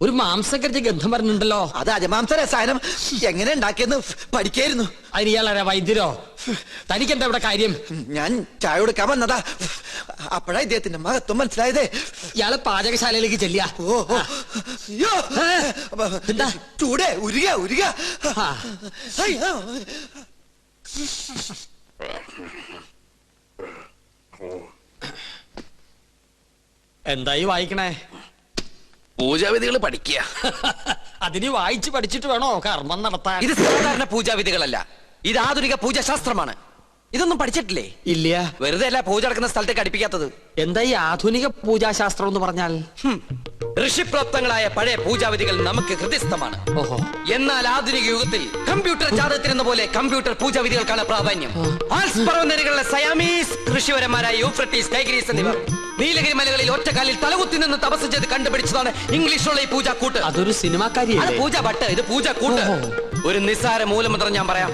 ഒരു മാംസക്കരച്ച് ഗന്ധം പറഞ്ഞിട്ടുണ്ടല്ലോ. അത് അജമാംസ രസായനം എങ്ങനെ ഉണ്ടാക്കിയെന്ന് പഠിക്കായിരുന്നു. അതിന് ഇയാളാരാ വൈദ്യരോ? തനിക്കെന്താ ഇവിടെ കാര്യം? ഞാൻ ചായ കൊടുക്കാൻ വന്നതാ. അപ്പോഴാ ഇദ്ദേഹത്തിന്റെ മഹത്വം മനസ്സിലായതേ. ഇയാള് പാചകശാലയിലേക്ക് ചെല്ലിയ. എന്താ ചൂടേ? ഉരുക ഉരുക. എന്തായി വായിക്കണേ? പൂജാവിധികൾ പഠിക്കുക. അതിന് വായിച്ച് പഠിച്ചിട്ട് വേണോ കർമ്മം നടത്താൻ? ഇത് സാധാരണ പൂജാവിധികളല്ല, ഇത് ആധുനിക പൂജാശാസ്ത്രമാണ്. ഇതൊന്നും പഠിച്ചിട്ടില്ലേ? ഇല്ല. വെറുതെ അല്ല പൂജ നടക്കുന്ന സ്ഥലത്തേക്ക് അടുപ്പിക്കാത്തത്. എന്താ ഈ ആധുനിക പൂജാശാസ്ത്രം എന്ന് പറഞ്ഞാൽ? ഋഷിപ്രോക്തങ്ങളായ പഴയ പൂജാവിധികൾ നമുക്ക് ഹൃദയസ്ഥമാണ്. ഓഹോ. എന്നാൽ ആധുനിക യുഗത്തിൽ കമ്പ്യൂട്ടർ ജാതകത്തിനെന്ന പോലെ കമ്പ്യൂട്ടർ പൂജാവിധികൾക്കാണ് പ്രാധാന്യം. ആൽസ് പർവ്വതനിരകളിലെ സയാമീസ് ഋഷിവരന്മാരായ യൂഫ്രട്ടീസ്, ടൈഗ്രീസ് എന്നിവർ നീലഗിരി മലകളിൽ ഒറ്റക്കാലിൽ തലകുത്തി നിന്ന് തപസ് ചെയ്ത് കണ്ടുപിടിച്ചതാണ് ഇംഗ്ലീഷുള്ള ഈ പൂജാക്കൂട്ട്. അതൊരു സിനിമാക്കാരിയല്ലേ? പൂജ ഭട്ട്, ഇത് പൂജാക്കൂട്ട്. ഒരു നിസ്സാര മൂലമന്ത്രം ഞാൻ പറയാം.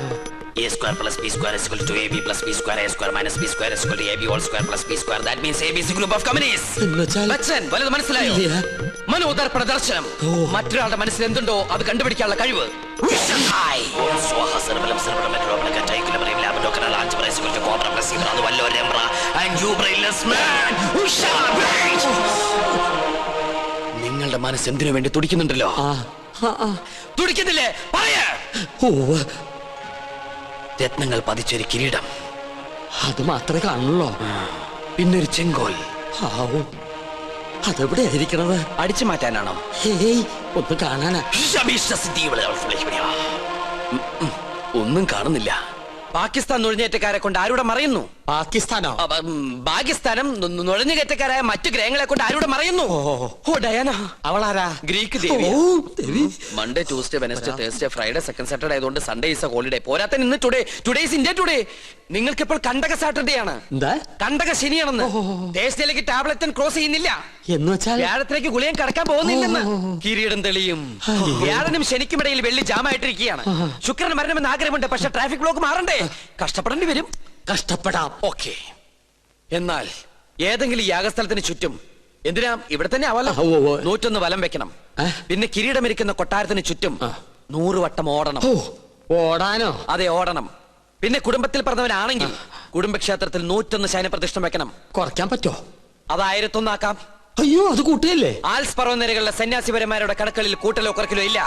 A square plus b square is equal to ab plus b square, a square minus b square is equal to ab whole square plus b square. That means ab is a group of companies. Bachchan, വലുത് മനസ്സിലായോ? മനോദർപ്പണ ദർശനം. മറ്റൊരാളുടെ മനസ്സിൽ എന്തുണ്ടോ അത് കണ്ടുപിടിക്കാനുള്ള കഴിവ്. നിങ്ങളുടെ മനസ്സ് എന്തിനു വേണ്ടി തുടിക്കുന്നുണ്ടല്ലോ? തുടിക്കുന്നില്ലേ? പറയാ. രത്നങ്ങൾ പതിച്ചൊരു കിരീടം, അത് മാത്രമേ കാണുള്ളൂ. പിന്നൊരു ചെങ്കോൽ. അതെവിടെ ആയിരിക്കണത്? അടിച്ചു മാറ്റാനാണോ? ഒന്ന് കാണാനാ. ഒന്നും കാണുന്നില്ല. പാകിസ്ഥാൻ നുഴഞ്ഞേറ്റക്കാരെ കൊണ്ട് ആരുടെ മറയുന്നു? പാകിസ്ഥാനോ? പാകിസ്ഥാനം നുഴഞ്ഞുകയറ്റക്കാരായ മറ്റു ഗ്രഹങ്ങളെ കൊണ്ട് ആരുടെ മറയുന്നു? ഓ ഡയാന. അവളാരാ? ഗ്രീക്ക് ദേവി. Monday, Tuesday, Wednesday, Thursday, Friday, second Saturday ആയതുകൊണ്ട് സൺഡേ ഈസ് എ ഹോളിഡേ. പോരാത്ത ഇന്ന് ടുഡേ ഈസ് ഇന്ത്യ ടുഡേ. നിങ്ങൾക്ക് ഇപ്പോൾ കണ്ടക സാറ്റർഡേ ആണ്. കണ്ടക ശനിയാണെന്ന്. തേഴ്സ്ഡേയിലേക്ക് ടാബ്ലറ്റ് ക്രോസ് ചെയ്യുന്നില്ല എന്ന് വെച്ചാൽ വ്യാഴത്തിലേക്ക് ഗുളിയം കടക്കാൻ പോകുന്നില്ലെന്ന്. കിരീടം തെളിയും. വ്യാഴനും ശനിക്കും ഇടയിൽ വെള്ളി ജാമായിട്ടിരിക്കുകയാണ്. ശുക്രന് മരണമെന്ന് ആഗ്രഹമുണ്ട്, പക്ഷെ ട്രാഫിക് ബ്ലോക്ക് മാറണ്ടേ? കഷ്ടപ്പെടേണ്ടി വരും. കഷ്ടപ്പെടാം. ഓക്കെ. എന്നാൽ ഏതെങ്കിലും യാഗസ്ഥലത്തിന് ചുറ്റും, എന്തിനാ ഇവിടെ തന്നെ ആവല്ലോ, 101 വലം വെക്കണം. പിന്നെ കിരീടമിരിക്കുന്ന കൊട്ടാരത്തിന് ചുറ്റും 100 വട്ടം ഓടണം. ഓടാനോ? അതെ, ഓടണം. പിന്നെ കുടുംബത്തിൽ പറഞ്ഞവനാണെങ്കിൽ കുടുംബക്ഷേത്രത്തിൽ 101 ശയനപ്രതിഷ്ഠ വെക്കണം. കുറയ്ക്കാൻ പറ്റോ? അത് 1001 ആക്കാം. അയ്യോ, അത് കൂട്ടുകയല്ലേ? ആൽസ് പർവ്വതനിരകളിലെ സന്യാസിപരന്മാരുടെ കടക്കളിൽ കൂട്ടലോ കുറക്കലോ ഇല്ല.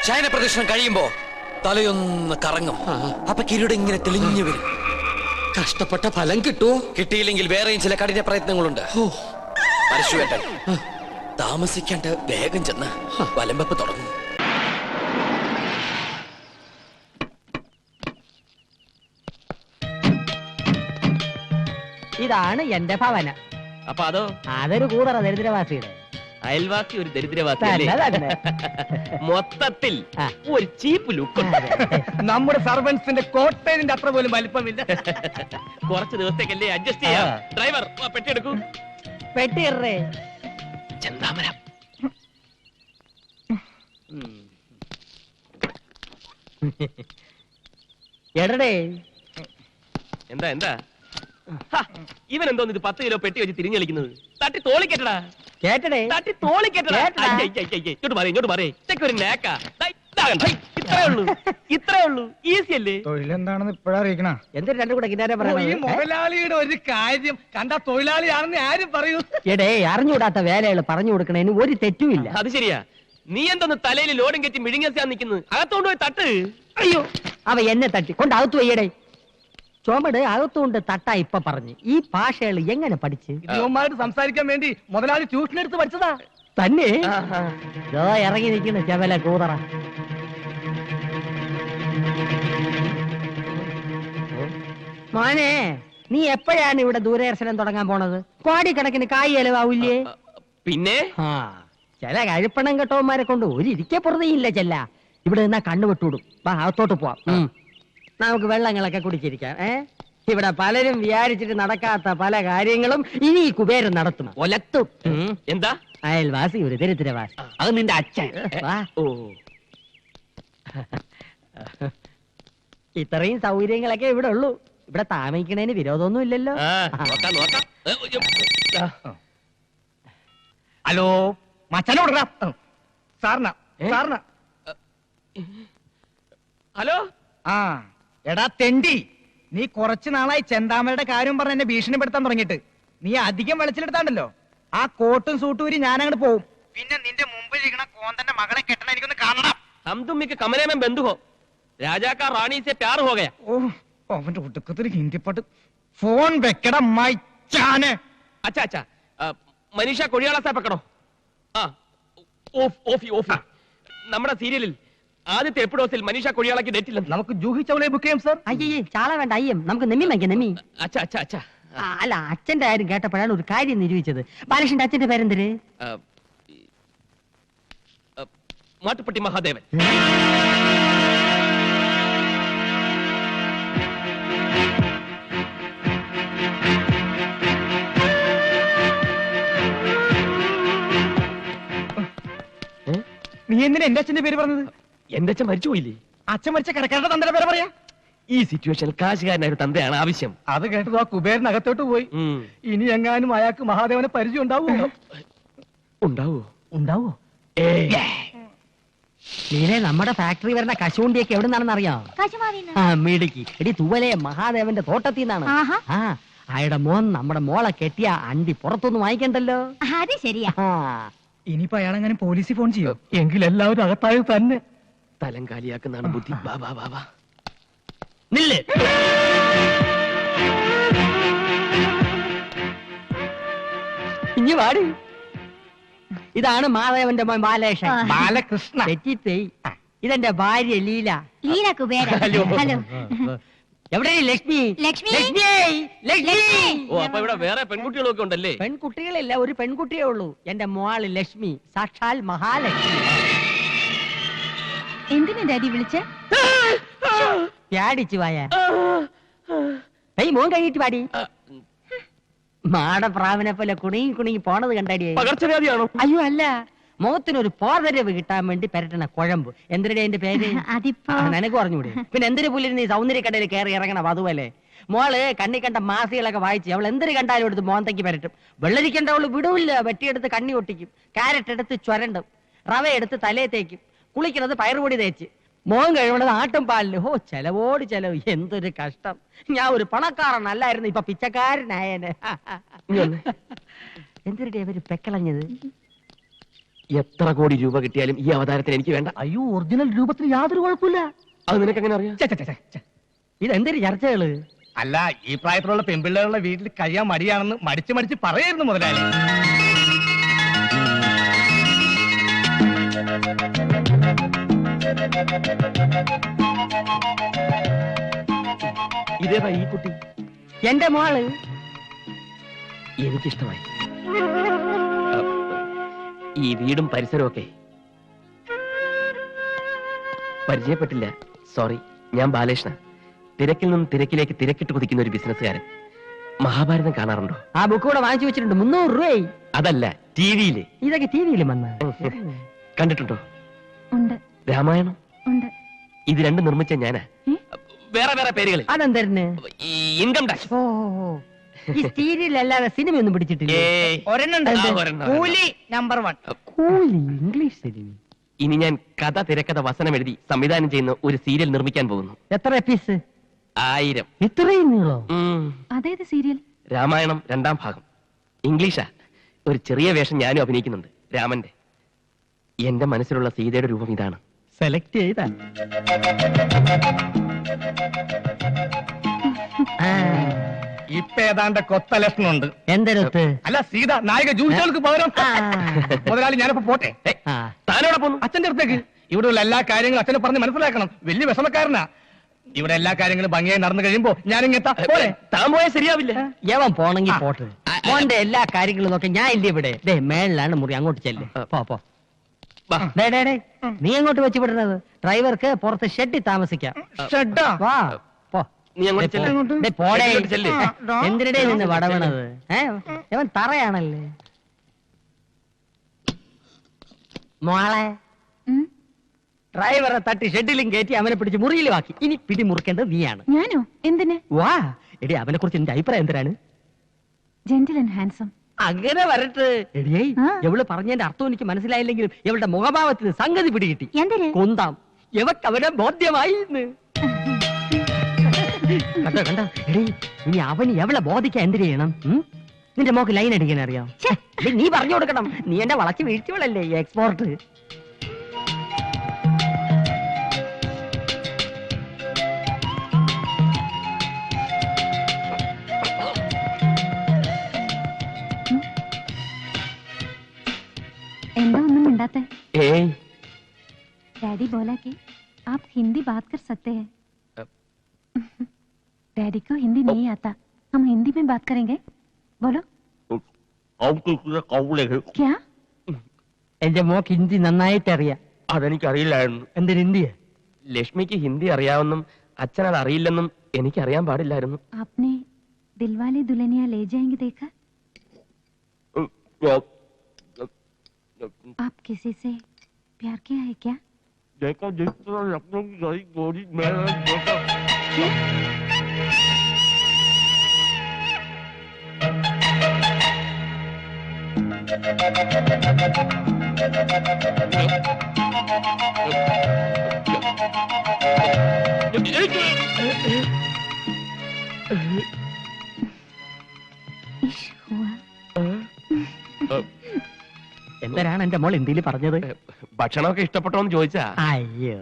ശയനപ്രതിഷ്ഠ കഴിയുമ്പോ തലയൊന്ന് കറങ്ങും. അപ്പൊ കിരീടം ഇങ്ങനെ തെളിഞ്ഞു വരും. കഷ്ടപ്പെട്ട ഫലം കിട്ടുമോ? കിട്ടിയില്ലെങ്കിൽ വേറെയും ചില കഠിന പ്രയത്നങ്ങളുണ്ട്. പരശുവേട്ടൻ താമസിക്കാണ്ട് വേഗം ചെന്ന് വലംവെപ്പ് തുടങ്ങും. ഇതാണ് എന്റെ ഭവന. അപ്പൊ അതോ? അതൊരു കൂതറ ദരിദ്രവാസിയുടെ. അയൽവാസി ഒരു ദരിദ്രവാസി. മൊത്തത്തിൽ ഒരു ചീപ്പ് ലുക്ക്. നമ്മുടെ സർവൻസിന്റെ കോട്ടേജിന്റെ അത്ര പോലും വലിപ്പമില്ല. കുറച്ച് ദിവസത്തേക്കല്ലേ അഡ്ജസ്റ്റ് ചെയ്യാം. ഡ്രൈവർ പെട്ടി എടുക്കൂ. പെട്ടിറേ ചെന്താമരം. എടേ എന്താ എന്താ ഇവൻ എന്തോന്ന് ഇത് 10 കിലോ പെട്ടി വെച്ച് തിരിഞ്ഞു കളിക്കുന്നത്? തട്ടി തോളിക്കെട്ടടാ. കേട്ടടേ, തട്ടി തോളിക്കെട്ടടാ. ഇങ്ങോട്ട് മാറി, ഇങ്ങോട്ട് മാറി. ഇതൊക്കെ ഒരു നേക്ക. ഇത്രേ ഉള്ളൂ. ഈസി അല്ലേ? തൊഴിലെന്താണെന്ന് ഇപ്പഴാ അറിയിക്കണ. എന്തൊരു രണ്ടു കൂടെ കിന്നാരെ ഈ മുതലാളിയുടെ ഒരു കാര്യം കണ്ട തൊഴിലാളിയാണെന്ന് ആരും പറയൂ. എടേ, അറിഞ്ഞുകൂടാത്ത വേലകൾ പറഞ്ഞു കൊടുക്കണേന് ഒരു തെറ്റുമില്ല. അത് ശരിയാ. നീ എന്തോന്ന് തലയിൽ ലോഡും കെറ്റി മിഴുങ്ങാൻ നിൽക്കുന്നത്? അകത്തോണ്ട് പോയി തട്ട്. അയ്യോ, അവ എന്നെ തട്ടി കൊണ്ട് അകത്തു വയ്യടേ. ചുമട് അകത്തുകൊണ്ട് തട്ടാ ഇപ്പൊ പറഞ്ഞു. ഈ ഭാഷകൾ എങ്ങനെ പഠിച്ച്? ഇവന്മാരോട് സംസാരിക്കാൻ വേണ്ടി മുതലാളി ട്യൂഷൻ എടുത്ത് പഠിച്ചതാ. തന്നെ ഇറങ്ങി നിൽക്കുന്നു ചെവല കൂതറ. മോനെ, നീ എപ്പോഴാണ് ഇവിടെ ദൂരദർശനം തുടങ്ങാൻ പോണത്? കോടിക്കണക്കിന് കായ് ചെലവാവില്ലേ? പിന്നെ ചില കഴിപ്പണം കെട്ടവന്മാരെ കൊണ്ട് ഒരു ഇരിക്കെ പുറത്തേയില്ല. ചെല്ല ഇവിടെ നിന്നാ കണ്ണു വിട്ടുവിടും. വാ, അകത്തോട്ട് പോവാം. നമുക്ക് വെള്ളങ്ങളൊക്കെ കുടിച്ചിരിക്കാം. ഇവിടെ പലരും വിചാരിച്ചിട്ട് നടക്കാത്ത പല കാര്യങ്ങളും ഇനി ഈ കുബേരൻ നടത്തും. ഒലത്തും. എന്താ? അയൽവാസി ഒരു ദരിദ്രവാസി. അത് നിന്റെ അച്ഛൻ. ഇത്രയും സൗകര്യങ്ങളൊക്കെ ഇവിടെ ഉള്ളൂ. ഇവിടെ താമസിക്കണേന് വിരോധമൊന്നും ഇല്ലല്ലോ. ഹലോ മച്ചാനോട് സാറിന സാറിന ഹലോ ആ എടാ തെണ്ടി, നീ കുറച്ചു നാളായി ചെന്താമരയുടെ കാര്യം പറഞ്ഞ് എന്നെ ഭീഷണിപ്പെടുത്താൻ തുടങ്ങിയിട്ട്. നീ അധികം വെളിച്ചെടുത്താണ്ടല്ലോ, ആ കോട്ടും സൂട്ടും ഊരി ഞാൻ അങ്ങോട്ട് പോവും. പിന്നെ നിന്റെ മുമ്പിൽ ഇരിക്കണ കോന്തന്റെ മകളെ കെട്ടണ എനിക്കൊന്ന് കാണണം. हम तुम के कमरे में बंद हो, राजा का रानी से प्यार हो गया. ഓ അവന്റെ ഒടുക്കത്തിൽ ഹിന്ദി പാട്ട്. ഫോൺ വെക്കട മൈച്ചാനെ. अच्छा अच्छा, मनीषा कोड़ियाला से पकड़ो. हाँ, ഓഫി നമ്മുടെ സീരിയലിൽ ആദ്യത്തെ എപ്പിസോഡിൽ മനീഷ കൊടിയാളക്ക് ഡേറ്റ് ഇല്ല. നമുക്ക് ജൂഹി ചൗളയെ ബുക്ക് ചെയ്യാം സാർ. അയ്യേ ചാള വേണ്ട, അയ്യം നമുക്ക് നെമ്മി വാങ്ങിക്കാം, നെമ്മി. അച്ഛാ അച്ഛാ അച്ഛാ. അല്ല, അച്ഛന്റെ കാര്യം കേട്ടപ്പോഴാണ് ഒരു കാര്യം നിരൂപിച്ചത്. ബാലകൃഷ്ണന്റെ അച്ഛന്റെ പേരെന്തര്? മാട്ടുപ്പെട്ടി മഹാദേവൻ. നീ എന്തിനാ എന്റെ അച്ഛന്റെ പേര് പറഞ്ഞത്? എന്റെ അച്ഛൻ മരിച്ചുപോയില്ലേ? അച്ഛൻ മരിച്ച കടക്കാരുടെ തന്തയുടെ പേര് പറയാ. ഈ സിറ്റുവേഷനിൽ കാശുകാരനായ ഒരു തന്തയാണ് ആവശ്യം. അത് കേട്ടത് ആ കുബേരനകത്തോട്ട് പോയി. ഇനി എങ്ങാനും അയാൾക്ക് മഹാദേവനെ പരിചയം ഉണ്ടാവുമോ? ഉണ്ടാവോ? ഉണ്ടാവോ? നീനെ നമ്മുടെ ഫാക്ടറി വരുന്ന കശുവണ്ടിയൊക്കെ എവിടെ നിന്നാണെന്ന് അറിയാം? ആ മിടുക്കി. എടി തൂവലെ മഹാദേവന്റെ തോട്ടത്തിൽ നിന്നാണ്. ആ അയാളുടെ മോൻ നമ്മുടെ മോളെ കെട്ടിയ അണ്ടി പുറത്തൊന്നും വാങ്ങിക്കണ്ടല്ലോ. അത് ശരിയാ. ഇനിയിപ്പോ അയാളെങ്ങനെ പോലീസിൽ ഫോൺ ചെയ്യോ? എങ്കിൽ എല്ലാവരും അകത്തായത് തന്നെ. തലം കാലിയാക്കുന്നതാണ് ബുദ്ധി. വാ വാ വാ വാ. നില്ല്. ഇനി വാടി. ഇതാണ് മാധവന്റെ മോൻ ബാലകൃഷ്ണൻ. ബാലകൃഷ്ണ. തെറ്റിപ്പോയി. ഇതെന്റെ ഭാര്യ ലീല. ലീല കുബേര. ഹലോ. ഹലോ. എവിടെ ലക്ഷ്മി? ലക്ഷ്മി. ലക്ഷ്മി. ലക്ഷ്മി. ഓ, അപ്പൊ ഇവിടെ വേറെ പെൺകുട്ടികളൊക്കെ ഉണ്ടല്ലേ? പെൺകുട്ടികളില്ല, ഒരു പെൺകുട്ടിയേ ഉള്ളൂ. എന്റെ മോള് ലക്ഷ്മി, സാക്ഷാൽ മഹാലക്ഷ്മി. എന്തിനാ ഡാഡി വിളിച്ചേ? പ്യാടിച്ചു വായ. മോൻ കഴിഞ്ഞിട്ട് പാടി. മാടപ്രാവിനെ പോലെ കുണുങ്ങി പോണത് കണ്ടാടിയേ. പകർച്ചവ്യാധിയാണോ? അയ്യോ അല്ല, മുഖത്തിനൊരു പോതരവ് കിട്ടാൻ വേണ്ടി പെരട്ടണ കുഴമ്പ്. എന്തിനാ എന്റെ പേര്? അതിപ്പോ നിനക്ക് പറഞ്ഞൂടെ? പിന്നെ എന്തിനു പുല്ലിന് നീ സൗന്ദര്യക്കടയിൽ കയറി ഇറങ്ങണം? അതുപോലെ മോള് കണ്ണി കണ്ട മാസികളൊക്കെ വായിച്ച് അവൾ എന്തൊരു കണ്ടാലും എടുത്ത് മോന്തയ്ക്ക് പരട്ടും. വെള്ളരിക്കണ്ട അവള് വിടൂല്ല. വെട്ടിയെടുത്ത് കണ്ണി ഒട്ടിക്കും, കാരറ്റ് എടുത്ത് ചുരണ്ടും, റവ എടുത്ത് തലയെ തേക്കും, കുളിക്കുന്നത് പയറുപൊടി തേച്ച്, മോൻ കഴിവണത് ആട്ടും പാലില്. ഓ ചെലവോട് ചെലവ്. എന്തൊരു കഷ്ടം. ഞാൻ ഒരു പണക്കാരനല്ലായിരുന്നു, ഇപ്പൊ പിച്ചക്കാരനായനെ. എന്തൊരു അവര് പെക്കളഞ്ഞത്. എത്ര കോടി രൂപ കിട്ടിയാലും ഈ അവതാരത്തിന് എനിക്ക് വേണ്ട. അയ്യോ, ഒറിജിനൽ രൂപത്തിന് യാതൊരു കുഴപ്പമില്ല. അത് നിനക്ക് എങ്ങനെ അറിയാം? ഇതെന്തൊരു ചർച്ചകള്? അല്ല, ഈ പ്രായത്തിലുള്ള പെൺപിള്ളേരുടെ വീട്ടിൽ കഴിയാൻ മടിയാണെന്ന് മടിച്ച് പറയായിരുന്നു മുതലാളി. ഇതേതാ ഈ കുട്ടി? എന്റെ മോള്. എനിക്കിഷ്ടമായി. ഈ വീടും പരിസരവും ഒക്കെ പരിചയപ്പെട്ടില്ല. സോറി. ഞാൻ ബാലകൃഷ്ണ. തിരക്കിൽ നിന്നും തിരക്കിലേക്ക് തിരക്കിട്ട് കുതിക്കുന്ന ഒരു ബിസിനസ്സുകാരൻ. മഹാഭാരതം കാണാറുണ്ടോ? ആ ബുക്ക് കൂടെ വാങ്ങിച്ചു വെച്ചിട്ടുണ്ട്. 300 രൂപയായി. അതല്ല, ടിവിയില്. ഇതൊക്കെ ടിവിയിലും വന്ന കണ്ടിട്ടുണ്ടോ? ഉണ്ട്. രാമായണം. ഉണ്ട്. ഇത് രണ്ടും നിർമ്മിച്ച ഞാനാ. വേറെ വേറെ പേരുകൾ. അതെന്തരന്? Income tax. ഓ, ഈ സീരിയലല്ലാതെ സിനിമയൊന്നും പിടിച്ചിട്ടില്ല. കൂലി നമ്പർ 1. കൂലി ഇംഗ്ലീഷ് സിനിമ. ഇനി ഞാൻ കഥ, തിരക്കഥ, വസനം എഴുതി സംവിധാനം ചെയ്യുന്ന ഒരു സീരിയൽ നിർമ്മിക്കാൻ പോകുന്നു. എത്ര എപ്പീസ്? 1000. ഇത്രയും നീളോ? അതേത് സീരിയൽ? രാമായണം 2ാം ഭാഗം. ഇംഗ്ലീഷാ. ഒരു ചെറിയ വേഷം ഞാനും അഭിനയിക്കുന്നുണ്ട്, രാമന്റെ. എന്റെ മനസ്സിലുള്ള സീതയുടെ രൂപം ഇതാണ്. സെലക്ട് ചെയ്താ. ഇപ്പൊ ഏതാണ്ട് കൊത്ത ലക്ഷണമുണ്ട്. എന്തരത്ത്? അല്ല, സീത നായിക ജൂഹിച്ചവൾക്ക് പകരം. മുതലാളി, ഞാനിപ്പോ പോട്ടെ. താനോടെ പോന്നു? അച്ഛന്റെ അടുത്തേക്ക്. ഇവിടെയുള്ള എല്ലാ കാര്യങ്ങളും അച്ഛനെ പറഞ്ഞ് മനസ്സിലാക്കണം. വലിയ വിഷമക്കാരനാ. ഇവിടെ എല്ലാ കാര്യങ്ങളും ഭംഗിയായി നടന്നു കഴിയുമ്പോ ഞാനിങ്ങെത്താ. താൻ പോയാൽ ശരിയാവില്ല. യവൻ പോണെങ്കിൽ പോട്ടെ. മോന്റെ എല്ലാ കാര്യങ്ങളും നോക്കി ഞാൻ ഇല്ല ഇവിടെ. മേളിലാണ് മുറി, അങ്ങോട്ട് ചെല്ല്. പോ. നീ എങ്ങോട്ട് വെച്ച് വിടുന്നത്? ഡ്രൈവർക്ക് പുറത്ത് ഷെഡിൽ താമസിക്കാം. വാ പോ. നീ അങ്ങോട്ട് ചെല്ല്. പോടേ. ചെല്ല്. എന്തിനിടെ നിന്ന് വടവണത്? ഇവൻ തറയാണല്ലേ. മോളെ, ഡ്രൈവറെ തട്ടി ഷെഡിലും കയറ്റി അവനെ പിടിച്ച് മുറിയിലും ആക്കി. ഇനി പിടി മുറിക്കേണ്ടത് നീയാണ്. ഞാനോ? എന്തിന്? വാ എടി, അവനെ കുറിച്ച് എന്റെ അഭിപ്രായം എന്തിനാണ്? Gentle and handsome. അങ്ങനെ വരട്ടെ. എടിയേ, ആ. എവള് പറഞ്ഞതിന്റെ അർത്ഥം എനിക്ക് മനസ്സിലായില്ലെങ്കിലും ഇവളുടെ മുഖഭാവത്തിന് സംഗതി പിടികിട്ടി. എന്തിന് കൊന്താം എവക്ക് അവനെ ബോധ്യമായി എന്ന്. കണ്ടോ കണ്ടോ എടീ, ഇനി അവന് എവളെ ബോധിക്കാൻ എന്തിനു ചെയ്യണം? നിന്റെ മോക്ക് ലൈൻ അടിക്കാൻ അറിയാം? നീ പറഞ്ഞു കൊടുക്കണം. നീ എന്നെ വളച്ച് വീഴ്ചകളല്ലേ എക്സ്പോർട്ട്. എന്താ ഒന്നും മിണ്ടാത്തെ? ഏയ് डैडी बोला कि आप हिंदी बात कर सकते हैं. डैडी को हिंदी नहीं आता, हम हिंदी में बात करेंगे. बोलो क्या? എന്റെ മോക്ക് ഹിന്ദി നന്നായിട്ട് അറിയാം. അതെനിക്കറിയില്ലായിരുന്നു. എന്തിന് ഹിന്ദിയാ? ലക്ഷ്മിക്ക് ഹിന്ദി അറിയാമെന്നും അച്ഛൻ അത് അറിയില്ലെന്നും എനിക്കറിയാൻ പാടില്ലായിരുന്നു. आपने दिलवाले दुल्हनिया ले जाएंगे देखा? आप किसी से प्यार किया है क्या? इश्क हुआ. എന്തിനാണ് എന്റെ മോൾ ഹിന്ദിയിൽ പറഞ്ഞത്? ഭക്ഷണമൊക്കെ ഇഷ്ടപ്പെട്ടോന്ന് ചോദിച്ചാ. അയ്യോ,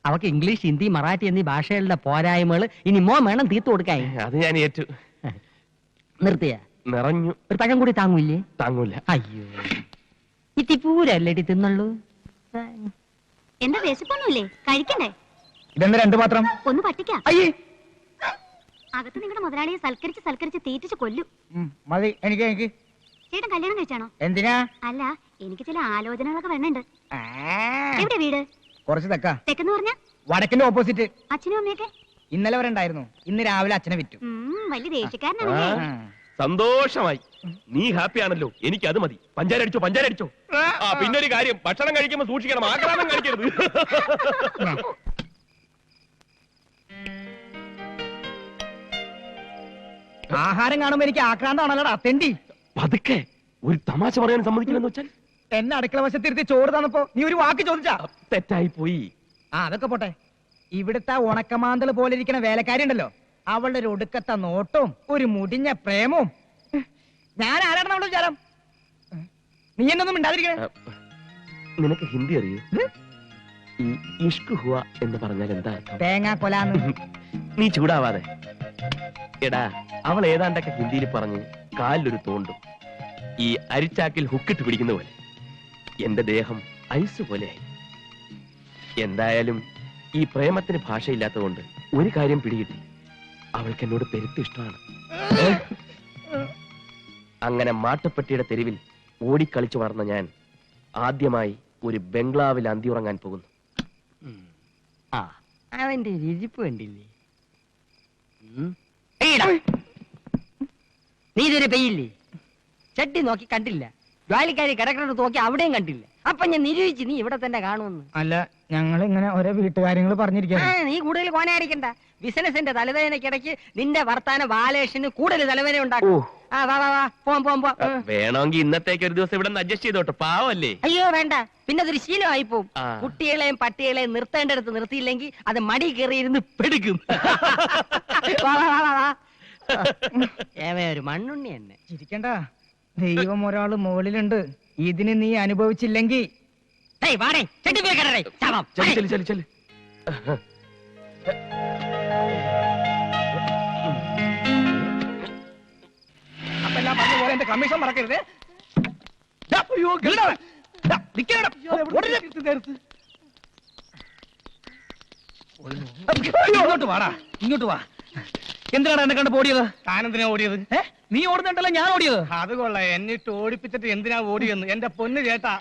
അവക്ക് ഇംഗ്ലീഷ്, ഹിന്ദി, മറാഠി എന്നീ ഭാഷകളുടെ പോരായ്മകൾ ഇനി മോൻ വേണം തീർത്തു കൊടുക്കാൻ. അത് ഞാൻ ഏറ്റു. നിർത്തിയ നിറഞ്ഞു. ഒരു പഴം കൂടി താങ്ങൂല്ലേ? താങ്ങൂല. അയ്യോ, ഇത്തിപ്പൂരല്ലേടി തിന്നുള്ളൂ. എന്താ വിശപ്പൊന്നുമില്ലേ? കഴിക്കണ്ടേ? ഇതെന്താ രണ്ടു പാത്രം? ഒന്ന് പട്ടിക്കാം. അയ്യേ, അകത്ത് നിങ്ങളുടെ മുതലാളിയെ സൽക്കരിച്ച് തീറ്റിച്ച് കൊല്ലും. മതി. എനിക്ക് ചേട്ടൻ കല്യാണം കഴിച്ചാണോ? എന്തിനാ? അല്ല, എനിക്ക് ചില ആലോചനകളൊക്കെ വരണുണ്ട്. എവിടെ വീട്? കുറച്ച് തെക്കാ. തെക്കെന്ന് പറഞ്ഞാ വടക്കിന്റെ ഓപ്പോസിറ്റ്. അച്ഛനും അമ്മയൊക്കെ ഇന്നലെ വരെ ഉണ്ടായിരുന്നു. ഇന്ന് രാവിലെ അച്ഛനെ വിറ്റു. വലിയ ദേഷ്യക്കാരനാണല്ലേ? സന്തോഷമായി. നീ ഹാപ്പി ആണല്ലോ, എനിക്ക് അത് മതി. പഞ്ചാര അടിച്ചോ, പഞ്ചാര അടിച്ചോ. ആ പിന്നെ ഒരു കാര്യം, ഭക്ഷണം കഴിക്കുമ്പോ സൂക്ഷിക്കണം, ആക്രാന്തം കഴിക്കരുത്. ആഹാരം കാണുമ്പോ എനിക്ക് ആക്രാന്താണല്ലോടാ തെണ്ടി. പതുക്കെ ഒരു തമാശ പറയാൻ സമ്മതിക്കില്ലെന്ന് വെച്ചാൽ എന്നെ അടുക്കള വശത്തിരുത്തി ചോറ് തന്നപ്പോ നീ ഒരു വാക്ക് ചോദിച്ചാ? തെറ്റായി പോയി. അതൊക്കെ പോട്ടെ. ഇവിടുത്തെ ഉണക്കമാന്തൽ പോലെ ഇരിക്കുന്ന വേലക്കാരി ഉണ്ടല്ലോ, അവളുടെ ഒരു ഒടുക്കത്തെ നോട്ടവും ഒരു മുടിഞ്ഞ പ്രേമവും. ഞാൻ ആരാണ് അവളുടെ വിചാരം? നീ എന്നൊന്നും മിണ്ടാതിരിക്കണേ. നിനക്ക് ഹിന്ദി അറിയൂ? ഈ ഇഷ്ക് ഹുവ എന്ന് പറഞ്ഞാൽ എന്താ അർത്ഥം? തേങ്ങാ കൊലാന്ന്. നീ ചൂടാവാതെ. എടാ, അവൾ ഏതാണ്ടൊക്കെ ഹിന്ദിയിൽ പറഞ്ഞ് കാലിലൊരു തോണ്ടും. ഈ അരിച്ചാക്കിൽ ഹുക്കിട്ട് പിടിക്കുന്ന പോലെ എന്റെ ദേഹം ഐസ് പോലെയായി. എന്തായാലും ഈ പ്രേമത്തിന് ഭാഷയില്ലാത്തതുകൊണ്ട് ഒരു കാര്യം പിടികിട്ടി, അവൾക്ക് എന്നോട് പെരുത്ത് ഇഷ്ടമാണ്. അങ്ങനെ മാട്ടുപ്പെട്ടിയുടെ തെരുവിൽ ഓടിക്കളിച്ചു വളർന്ന ഞാൻ ആദ്യമായി ഒരു ബംഗ്ലാവിൽ അന്തിയുറങ്ങാൻ പോകുന്നു. അവന്റെ രുചിപ്പ് കണ്ടില്ലേ? നീ ഇതുവരെ പെയ്യില്ലേ? ചട്ടി നോക്കി കണ്ടില്ല, ജോലിക്കാരി കിടക്കുന്നത് നോക്കി അവിടെയും കണ്ടില്ല. അപ്പൊ ഞാൻ നിരൂപിച്ച് നീ ഇവിടെ തന്നെ കാണുമെന്ന്. അല്ല, ഞങ്ങൾ ഇങ്ങനെ ഓരോ വീട്ടുകാര്യങ്ങൾ പറഞ്ഞിരിക്കാണ്. നീ കൂടുതൽ കോനയടിക്കണ്ട. ബിസിനസിന്റെ തലവേദനക്കിടയ്ക്ക് നിന്റെ വർത്താന ബാലേഷന് കൂടുതൽ തലവേദന ഉണ്ടാക്കും. വേണമെങ്കിൽ ഇന്നത്തേക്ക് ഒരു ദിവസം ഇവിടെ അഡ്ജസ്റ്റ് ചെയ്തോട്ടെ, പാവല്ലേ? അയ്യോ വേണ്ട, പിന്നെ അതൊരു ശീലമായി പോവും. കുട്ടികളെയും പട്ടികളെയും നിർത്തേണ്ടടുത്ത് നിർത്തിയില്ലെങ്കിൽ അത് മടി കയറിയിരുന്ന് പെടുക്കും. ഒരു മണ്ണുണ്ണി തന്നെ. ചിരിക്കണ്ട, ദൈവം ഒരാള് മുകളിലുണ്ട്. ഇതിന് നീ അനുഭവിച്ചില്ലെങ്കിൽ അപ്പെല്ലാം പറഞ്ഞ പോലെ എന്റെ കമ്മീഷൻ മറക്കരുത്. ഇങ്ങോട്ട് വാടാ, ഇങ്ങോട്ട് വാ. എന്തിനാണ് എന്നെ കണ്ട് ഓടിയത്? താനെന്തിനാ ഓടിയത്? നീ ഓടുന്നുണ്ടല്ലോ, ഞാൻ ഓടിയത്. അത് കൊള്ളാം. എന്നിട്ട് ഓടിപ്പിച്ചിട്ട് എന്തിനാ ഓടിയെന്ന്. എന്റെ പൊന്ന് ചേട്ടാ,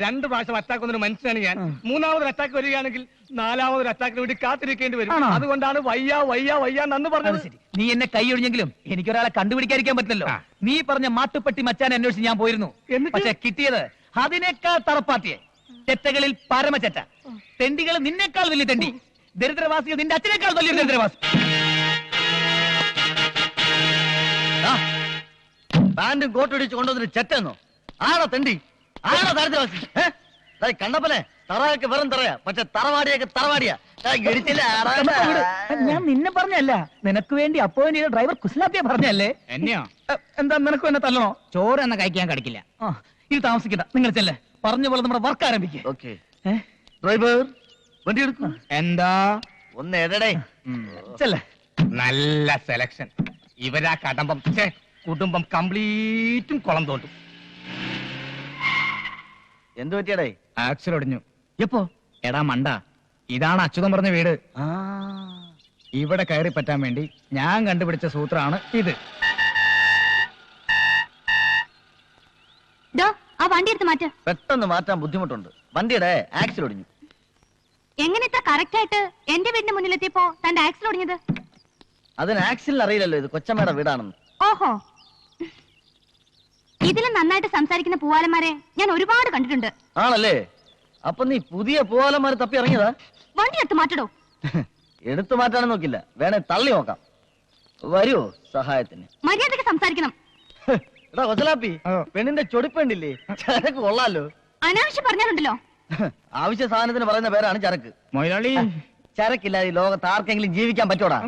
2 പ്രാവശ്യം അറ്റാക്ക് വന്നൊരു മനുഷ്യനാണ് ഞാൻ. 3ാമതൊരു അറ്റാക്ക് വരികയാണെങ്കിൽ 4ാമതൊരു അറ്റാക്കിന് വേണ്ടി കാത്തിരിക്കേണ്ടി വരും. അതുകൊണ്ടാണ് വയ്യ വയ്യ വയ്യ നന്ന് പറഞ്ഞത്. ശരി, നീ എന്നെ കൈ ഒഴിഞ്ഞെങ്കിലും എനിക്കൊരാളെ കണ്ടുപിടിക്കാതിരിക്കാൻ പറ്റില്ലല്ലോ. നീ പറഞ്ഞ മാട്ടുപ്പെട്ടി മച്ചാൻ അന്വേഷിച്ച് ഞാൻ പോയിരുന്നു. പക്ഷെ കിട്ടിയത് അതിനേക്കാൾ തറപ്പാത്തിയെ. ചെറ്റകളിൽ പരമചെറ്റ. തെണ്ടികൾ നിന്നേക്കാൾ വലിയ തെണ്ടി. ദരിദ്രവാസികൾ നിന്റെ അച്ഛനേക്കാൾ വലിയ ദരിദ്രവാസി. പാന്റും കോട്ടും ഇടിച്ച് കൊണ്ടുവന്നിട്ട് ചെറ്റെന്നോ? ആണോ തെണ്ടി? ആണോ ദരിദ്രവാസി? കണ്ടപ്പനെ തറയൊക്കെ വെറും തറയാ, പക്ഷെ തറവാടിയൊക്കെ തറവാടിയാ. ഞാൻ നിന്നെ പറഞ്ഞല്ല, നിനക്ക് വേണ്ടി അപ്പോയിന്റ് ചെയ്ത ഡ്രൈവർ കുസ്ലാപ്പിയെ പറഞ്ഞല്ലേ. എന്നെയോ? എന്താ നിനക്കും എന്നെ തല്ലണോ? ചോറ് എന്നെ കഴിക്കാൻ കടിക്കില്ല. ഇത് താമസിക്കണ്ട, നിങ്ങൾ ചെല്ലേ. പറഞ്ഞ പോലെ നമ്മുടെ വർക്ക് ആരംഭിക്കുക. ഓക്കെ ഡ്രൈവർ, വണ്ടി എടുക്കും. എന്താ ഒന്ന് എടടേ. ചെല്ലേ. നല്ല സെലക്ഷൻ. ഇവരാ കടമ്പം കുടുംബം കംപ്ലീറ്റും കുളം തോണ്ടും. എന്ത് പറ്റിയടേ? ആക്സിൽ ഒടിഞ്ഞു. എപ്പോ? എടാ മണ്ട, ഇതാണ് അച്യുതം പറഞ്ഞ വീട്. ഇവിടെ കയറി പറ്റാൻ വേണ്ടി ഞാൻ കണ്ടുപിടിച്ച സൂത്രമാണ് ഇത്. ആ വണ്ടി എടുത്ത് മാറ്റ. പെട്ടെന്ന് മാറ്റാൻ ബുദ്ധിമുട്ടുണ്ട്. വണ്ടിയുടെ ആക്സിൽ ഒടിഞ്ഞു. എങ്ങനെ ഇത്ര കറക്റ്റ് ആയിട്ട് എന്റെ വീടിന്റെ മുന്നിലെത്തിയപ്പോ തന്റെ ആക്സിൽ ഒടിഞ്ഞത്? അതിന് ആക്സിലിന് അറിയില്ലല്ലോ ഇത് കൊച്ചമ്മയുടെ വീടാണെന്ന്. ഓഹോ, ഇതിലും നന്നായിട്ട് സംസാരിക്കുന്ന പൂവാലന്മാരെ ഞാൻ ഒരുപാട് കണ്ടിട്ടുണ്ട്. ആണല്ലേ? അപ്പൊ നീ പുതിയ പൂവാലന്മാരെ തപ്പി ഇറങ്ങിയതാ? വണ്ടി എടുത്ത് മാറ്റടോ. എടുത്തു മാറ്റാനും നോക്കില്ല, വേണേ തള്ളി നോക്കാം. വരുവോ സഹായത്തിന്? മര്യാദക്ക് സംസാരിക്കണം. എടാ കൊച്ചലാപ്പി, പെണ്ണിന്റെ ചൊടിപ്പെണ്ടില്ലേ? ചരക്ക് കൊള്ളാലോ. അനാവശ്യം പറഞ്ഞാലുണ്ടല്ലോ. ആവശ്യ സാധനത്തിന് പറയുന്ന പേരാണ് ചരക്ക്. മൊയിലാളി, ചരക്കില്ലാതെ ഈ ലോകത്ത് ആർക്കെങ്കിലും ജീവിക്കാൻ പറ്റൂടാ?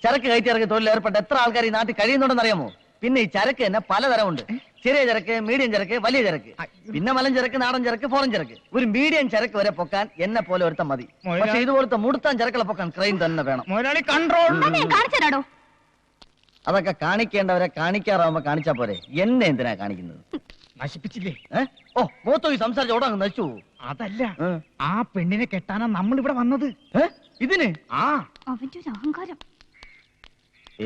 ചരക്ക് കയറ്റി ഇറക്കി തൊഴിൽ ഏർപ്പെട്ട എത്ര ആൾക്കാർ ഈ നാട്ടിൽ കഴിയുന്നുണ്ടെന്ന് അറിയാമോ? പിന്നെ ഈ ചരക്ക് തന്നെ പലതരമുണ്ട്. ചെറിയ ചരക്ക്, മീഡിയം ചരക്ക്, വലിയ ചരക്ക്, പിന്നെ മലം ചരക്ക്, നാടൻ ചരക്ക്, ഫോറൻ ചരക്ക്. ഒരു മീഡിയം ചരക്ക് വരെ പൊക്കാൻ എന്നെ പോലെ ഒരുത്തം മതി. പക്ഷെ ഇതുപോലത്തെ മുടുത്താൻ ചരക്കുകളെ പൊക്കാൻ ക്രെയിൻ തന്നെ വേണം. മൊയിലാളി കൺട്രോൾ. കാണിച്ചോ. അതൊക്കെ കാണിക്കേണ്ടവരെ കാണിക്കാറാവുമ്പോ കാണിച്ചാ പോരെ, എന്നെ എന്തിനാ കാണിക്കുന്നത്? നശിപ്പിച്ചില്ലേ? ഓ മൂത്തോ ഈ സംസാരിച്ച ഓടാ നശിച്ചു. അതല്ല, ആ പെണ്ണിനെ കെട്ടാനാ നമ്മൾ ഇവിടെ വന്നത്. ഇതിന് അവന്റെ ഒരു അഹങ്കാരം.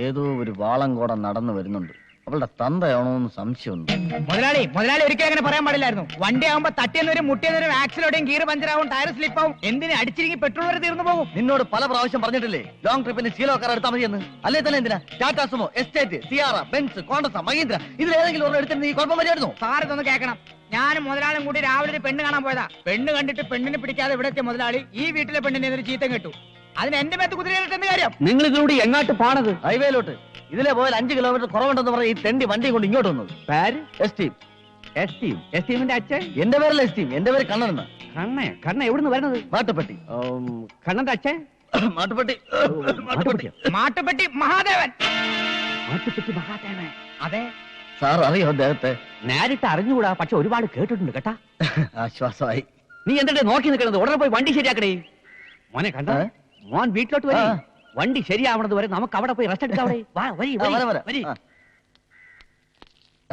ഏതോ ഒരു വാളംകോടം നടന്നു വരുന്നുണ്ട്. അവളുടെ തന്തയാണോന്ന് സംശയമുണ്ട്. മുതലാളി ഒരിക്കലും അങ്ങനെ പറയാൻ പാടില്ലായിരുന്നു. വണ്ടി ആവുമ്പോ തട്ടിയെന്നവരും മുട്ടിയെന്നവരും ആക്സിലോടെയും ഗീർ പഞ്ചറാവും, ടയർ സ്ലിപ്പാവും, എന്തിന് അടിച്ചിരിക്കും പെട്രോൾ വരെ തീർന്നു പോകും. നിന്നോട് പല പ്രാവശ്യം പറഞ്ഞിട്ടില്ലേ ലോങ് ട്രിപ്പിന് ശീലോ കാർ എടുത്താൽ മതിയെന്ന്? അല്ലേ തന്നെ എന്തിനാ Tata Sumo, Estate, Sierra, Benz, Contessa, Mahindra ഇതിലേതെങ്കിലും ഒരെണ്ണം എടുത്തിട്ട് നീ കുഴപ്പം വരികയായിരുന്നു? സാർ ഇതൊന്ന് കേൾക്കണം. ഞാനും മുതലാളും കൂടി രാവിലെ ഒരു പെണ്ണ് കാണാൻ പോയതാ. പെണ്ണ് കണ്ടിട്ട് പെണ്ണിനെ പിടിക്കാതെ ഇവിടെ എത്തിയ മുതലാളി ഈ വീട്ടിലെ പെണ്ണിനെ ഒരു ചീത്തം കേട്ടു. അതിന് എന്റെ മേത്ത് കുതിരയിട്ട് എന്ത് കാര്യം? നിങ്ങൾ ഇതിലൂടെ എങ്ങാട്ട് പോണത്? ഹൈവേയിലോട്ട്. ഇതിലെ പോയാൽ 5 കിലോമീറ്റർ കുറവുണ്ടെന്ന് പറഞ്ഞ ഈ തെണ്ടി വണ്ടി കൊണ്ട് ഇങ്ങോട്ട് വന്നത്. എസ്റ്റീമിന്റെ അച്ഛൻ? എന്റെ പേരല്ല എസ്റ്റീം, എന്റെ പേര് കണ്ണനെന്ന്. കണ്ണ എവിടുന്ന് വരുന്നത്? മാട്ടുപ്പെട്ടി. കണ്ണന്റെ അച്ഛൻ? മാട്ടുപ്പെട്ടി. മാട്ടുപ്പെട്ടി മഹാദേവൻ. അതെ സാർ അറിയോ അദ്ദേഹത്തെ? നേരിട്ട് അറിഞ്ഞുകൂടാ, പക്ഷെ ഒരുപാട് കേട്ടിട്ടുണ്ട് കേട്ടാ. ആശ്വാസമായി. നീ എന്തിനാ നോക്കി നിൽക്കുന്നത്? ഉടനെ പോയി വണ്ടി ശരിയാക്കണേ. മോനെ കണ്ട, മോൻ വീട്ടിലോട്ട് വരി. വണ്ടി ശരിയാവണത് വരെ നമുക്ക് അവിടെ പോയി റെസ്റ്റ് എടുക്കാം.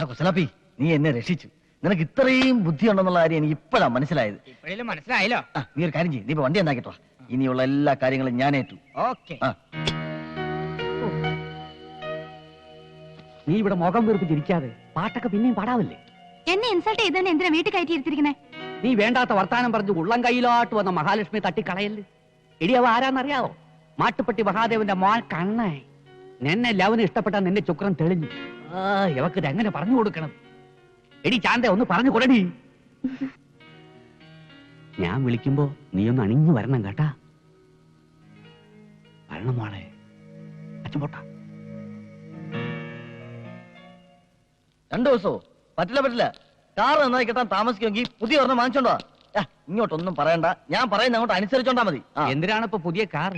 കുസലാപ്പി, നീ എന്നെ രക്ഷിച്ചു. നിനക്ക് ഇത്രയും ബുദ്ധി ഉണ്ടെന്നുള്ള കാര്യം എനിക്ക് ഇപ്പോഴാ മനസ്സിലായത്. ഇപ്പോഴും മനസ്സിലായല്ലോ. നീ ഒരു കാര്യം ചെയ്യും, നീ ഇപ്പൊ വണ്ടി എന്നാക്കിട്ടോ. ഇനിയുള്ള എല്ലാ കാര്യങ്ങളും ഞാൻ ഏറ്റു. ഓക്കെ. നീ ഇവിടെ മുഖം വീർപ്പിച്ചിരിക്കാതെ പാട്ടൊക്കെ പിന്നെയും പാടാവില്ലേ? എന്നെ ഇൻസൾട്ട് ചെയ്തന്നെ എന്തിനാ വീട്ടിൽ കയറ്റി ഇരുത്തിരിക്കുന്നേ? നീ വേണ്ടാത്ത വർത്താനം പറഞ്ഞു ഉള്ളം കയ്യിലോട്ട് വന്ന മഹാലക്ഷ്മി തട്ടിക്കളയല്ലേ. എടി അവ ആരാന്നറിയാവോ? മാട്ടുപ്പെട്ടി മഹാദേവന്റെ മോൾ കണ്ണേ. നിന്നെ ലവന് ഇഷ്ടപ്പെട്ട നിന്റെ ചുക്രം തെളിഞ്ഞു. ഇവക്ക് എങ്ങനെ പറഞ്ഞു കൊടുക്കണം? എടി ചാന്ത ഒന്ന് പറഞ്ഞു കൊടുടി. ഞാൻ വിളിക്കുമ്പോ നീ ഒന്ന് അണിഞ്ഞു വരണം കേട്ടാ. വരണം മോളെ. അച്ഛൻ പോട്ടാ. 2 ദിവസമോ? പറ്റില്ല. കാർ നന്നായി കിട്ടാൻ താമസിക്കുമെങ്കിൽ പുതിയ ഒരെണ്ണം വാങ്ങിച്ചോണ്ടോ. ഇങ്ങോട്ടൊന്നും പറയണ്ട, ഞാൻ പറയുന്ന അങ്ങോട്ട് അനുസരിച്ചോണ്ടാ മതി. എന്തിനാണ് ഇപ്പൊ പുതിയ കാർ?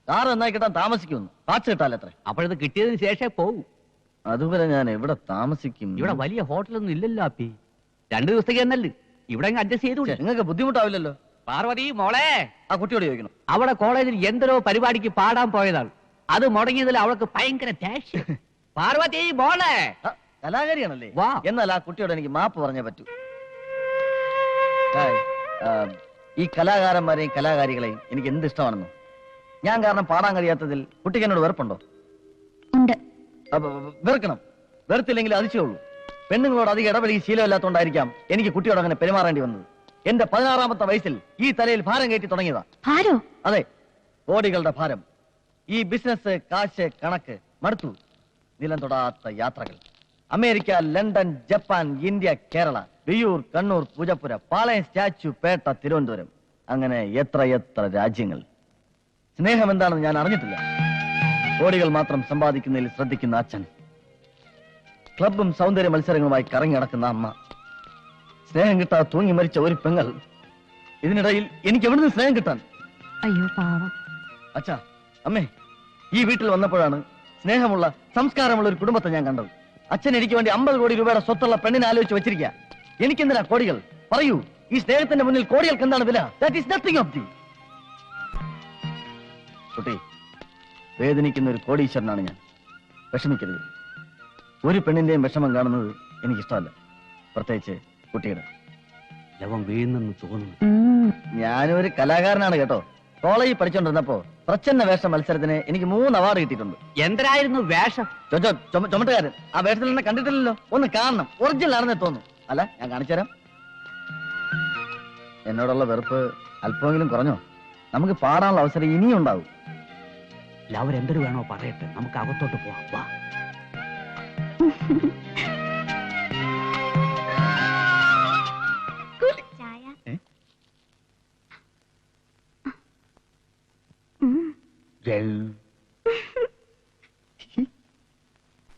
കാർ നന്നായി കിട്ടാൻ താമസിക്കുമെന്ന്. പാച്ച് കിട്ടാൽ എത്ര? അപ്പോഴത് കിട്ടിയതിന് ശേഷം പോവും. അതുവരെ ഞാൻ എവിടെ താമസിക്കും? ഇവിടെ വലിയ ഹോട്ടലൊന്നും ഇല്ലല്ലോ അപ്പി. 2 ദിവസത്തേക്ക് എന്നല്ലേ ഇവിടെ അഡ്ജസ്റ്റ് ചെയ്തു. നിങ്ങൾക്ക് ബുദ്ധിമുട്ടാവില്ലല്ലോ. പാർവതി മോളെ, ആ കുട്ടിയോട് ചോദിക്കണം. അവളെ കോളേജിൽ എന്തോ പരിപാടിക്ക് പാടാൻ പോയതാണ്. അത് മുടങ്ങിയതിൽ അവൾക്ക് ഭയങ്കര ദേഷ്യം. പാർവതി മോളെ. കലാകാരിയാണല്ലേ? വാ. എന്നാൽ ആ കുട്ടിയോട് എനിക്ക് മാപ്പ് പറഞ്ഞേ പറ്റൂ. ഈ കലാകാരന്മാരെയും കലാകാരികളെയും എനിക്ക് എന്ത് ഇഷ്ടമാണെന്നോ. ഞാൻ കാരണം പാടാൻ കഴിയാത്തതിൽ കുട്ടിക്ക് എന്നോട് വെറുപ്പുണ്ടോ? ഉണ്ട്. വെറുക്കണം. വെറുത്തില്ലെങ്കിൽ അതിശയുള്ളൂ. പെണ്ണുങ്ങളോട് അധികം ഇടപെടുകയും ശീലമില്ലാത്തതുകൊണ്ടായിരിക്കാം എനിക്ക് കുട്ടിയോട് അങ്ങനെ പെരുമാറേണ്ടി വന്നത്. എന്റെ 16ാമത്തെ വയസ്സിൽ ഈ തലയിൽ ഭാരം കയറ്റി തുടങ്ങിയതാ. ഭാരോ? അതെ, കോടികളുടെ ഭാരം. ഈ ബിസിനസ്, കാശ്, കണക്ക് മടുത്തു. നിലം തൊടാത്ത യാത്രകൾ. America, London, Japan, India, Kerala, Viyyur, Kannur, Poojappura, Palayam, Statue, Petta, Thiruvananthapuram, അങ്ങനെ എത്ര രാജ്യങ്ങൾ. സ്നേഹം എന്താണെന്ന് ഞാൻ അറിഞ്ഞിട്ടില്ല. കോടികൾ മാത്രം സമ്പാദിക്കുന്നതിൽ ശ്രദ്ധിക്കുന്ന അച്ഛൻ. ക്ലബും സൗന്ദര്യ മത്സരങ്ങളുമായി കറങ്ങി നടക്കുന്ന അമ്മ, സ്നേഹം കിട്ടാതെ തൂങ്ങി മരിച്ച ഒരു പെങ്ങൾ. ഇതിനിടയിൽ എനിക്ക് എവിടുന്ന് സ്നേഹം കിട്ടാൻ? അയ്യോ പാവം. അച്ഛാ, അമ്മേ, ഈ വീട്ടിൽ വന്നപ്പോഴാണ് സ്നേഹമുള്ള സംസ്കാരമുള്ള ഒരു കുടുംബത്തെ ഞാൻ കണ്ടത്. അച്ഛൻ എനിക്ക് വേണ്ടി 50 കോടി രൂപയുടെ സ്വത്തുള്ള പെണ്ണിനെ ആലോചിച്ച് വെച്ചിരിക്കുക. എനിക്കെന്തിനാ കോടികൾ? പറയൂ, ഈ സ്നേഹത്തിന്റെ മുന്നിൽ കോടികൾക്ക് എന്താണ് വില? That is nothing of the. കുട്ടി, വേദനിക്കുന്ന ഒരു കോടീശ്വരനാണ് ഞാൻ. വിഷമിക്കരുത്. ഒരു പെണ്ണിന്റെയും വിഷമം കാണുന്നത് എനിക്കിഷ്ടമല്ല, പ്രത്യേകിച്ച് കുട്ടിയുടെ. ലവൻ വീഴുന്നെന്ന് തോന്നുന്നു. ഞാനൊരു കലാകാരനാണ് കേട്ടോ. കോളേജിൽ പഠിച്ചോണ്ടിരുന്നപ്പോ പ്രച്ഛന്ന വേഷ മത്സരത്തിന് എനിക്ക് 3 അവാർഡ് കിട്ടിയിട്ടുണ്ട്. എന്തരായിരുന്നു വേഷം? ചുമട്ടുകാരൻ. ആ വേഷത്തിൽ എന്നെ കണ്ടിട്ടില്ലല്ലോ. ഒന്ന് കാണണം, ഒറിജിനൽ ആണെന്നേ തോന്നുന്നു. അല്ല, ഞാൻ കാണിച്ചു തരാം. എന്നോടുള്ള വെറുപ്പ് അല്പമെങ്കിലും കുറഞ്ഞോ? നമുക്ക് പാടാനുള്ള അവസരം ഇനിയും ഉണ്ടാവും. ലവർ എന്തൊരു വേണോ പറയട്ടെ, നമുക്ക് അകത്തോട്ട് പോവാം. വാ. ചായ.